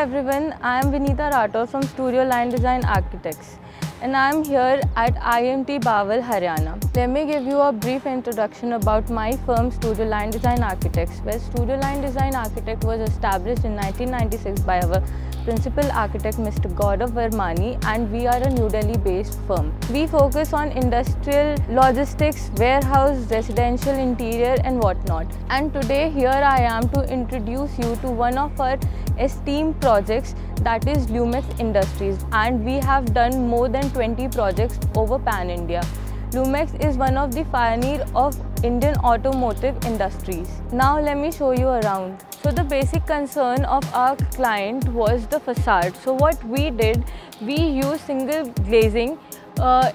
everyone, I am Vinita Rathore from Studio Line Design Architects and I am here at IMT Bawal, Haryana. Let me give you a brief introduction about my firm Studio Line Design Architects, where Studio Line Design Architect was established in 1996 by our principal architect Mr. Gaurav Vermani, and we are a New Delhi based firm. We focus on industrial, logistics, warehouse, residential, interior and whatnot. And today here I am to introduce you to one of our esteemed projects, that is Lumax Industries, and we have done more than 20 projects over Pan India. Lumax is one of the pioneers of Indian automotive industries. Now let me show you around. So the basic concern of our client was the facade. So what we did, we used single glazing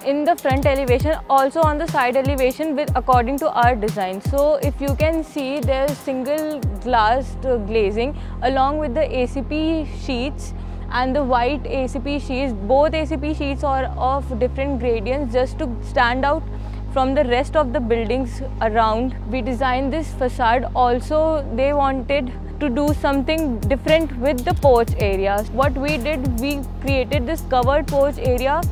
in the front elevation, also on the side elevation with according to our design. So if you can see, there's single glass glazing along with the ACP sheets and the white ACP sheets. Both ACP sheets are of different gradients just to stand out from the rest of the buildings around. We designed this facade. Also, they wanted to do something different with the porch areas. What we did, we created this covered porch area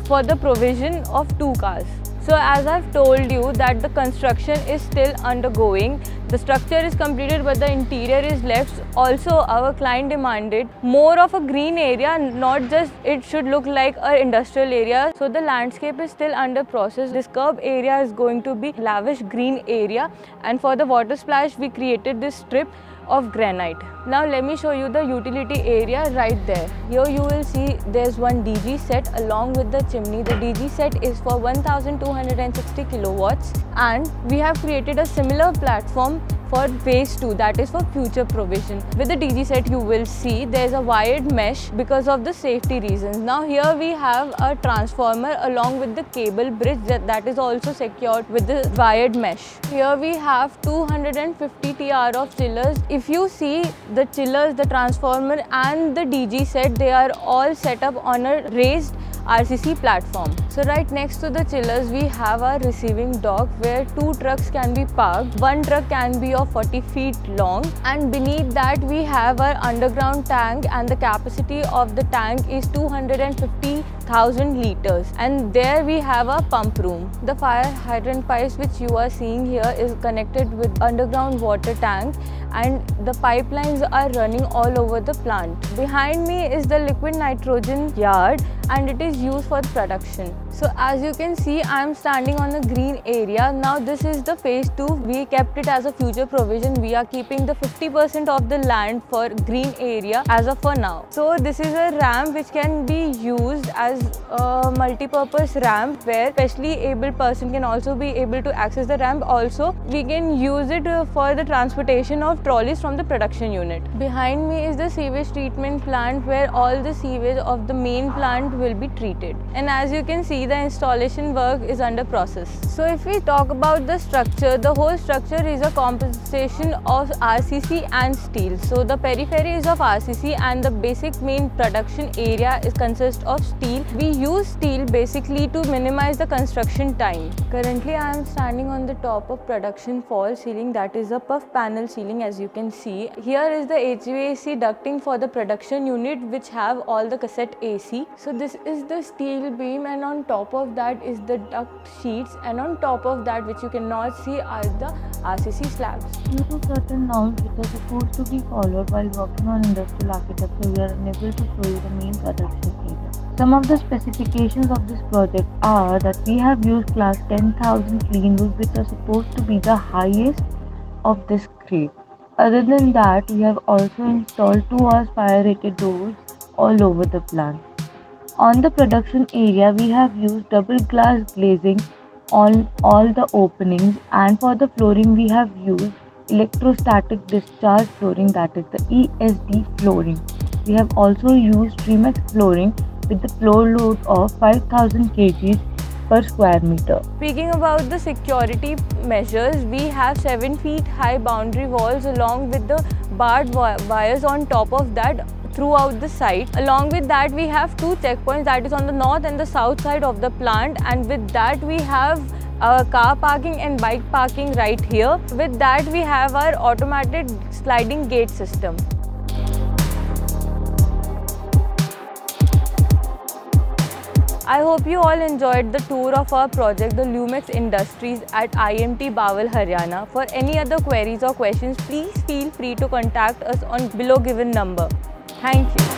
for the provision of 2 cars. So as I've told you that the construction is still undergoing. The structure is completed but the interior is left. Also our client demanded more of a green area, not just it should look like an industrial area. So the landscape is still under process. This curb area is going to be lavish green area, and for the water splash we created this strip of granite. Now let me show you the utility area right there. Here you will see there's one DG set along with the chimney. The DG set is for 1260 kilowatts, and we have created a similar platform for phase 2, that is for future provision. With the DG set you will see there's a wired mesh because of the safety reasons. Now here we have a transformer along with the cable bridge that is also secured with the wired mesh. Here we have 250 TR of chillers. If you see the chillers, the transformer and the DG set, they are all set up on a raised RCC platform. So right next to the chillers we have our receiving dock where 2 trucks can be parked. One truck can be of 40 feet long, and beneath that we have our underground tank, and the capacity of the tank is 250,000 liters, and there we have a pump room. The fire hydrant pipes which you are seeing here is connected with underground water tank, and the pipelines are running all over the plant. Behind me is the liquid nitrogen yard, and it is used for production. So as you can see, I am standing on the green area. Now this is the phase 2. We kept it as a future provision. We are keeping the 50% of the land for green area as of for now. So this is a ramp which can be used as a multi-purpose ramp where specially abled person can also be able to access the ramp. Also we can use it for the transportation of trolleys from the production unit. Behind me is the sewage treatment plant where all the sewage of the main plant will be treated, and as you can see the installation work is under process. So if we talk about the structure, the whole structure is a composition of RCC and steel. So the periphery is of RCC and the basic main production area is consists of steel. We use steel basically to minimize the construction time. Currently I am standing on the top of production fall ceiling, that is a puff panel ceiling. As you can see, here is the HVAC ducting for the production unit which have all the cassette AC. So this is the steel beam, and on top of that is the duct sheets, and on top of that, which you cannot see, are the RCC slabs. Due to certain norms which are supposed to be followed while working on industrial architecture, we are unable to show you the main production area. Some of the specifications of this project are that we have used class 10,000 clean wood, which are supposed to be the highest of this grade. Other than that, we have also installed 2 hours fire rated doors all over the plant. On the production area, we have used double glass glazing on all the openings, and for the flooring we have used electrostatic discharge flooring, that is the ESD flooring. We have also used Tremax flooring with the floor load of 5,000 kg per square meter. Speaking about the security measures, we have 7 feet high boundary walls along with the barred wires on top of that throughout the site. Along with that, we have 2 checkpoints, that is on the north and the south side of the plant, and with that we have car parking and bike parking right here. With that we have our automated sliding gate system. I hope you all enjoyed the tour of our project, the Lumex Industries at IMT Bawal, Haryana. For any other queries or questions, please feel free to contact us on below given number. Thank you.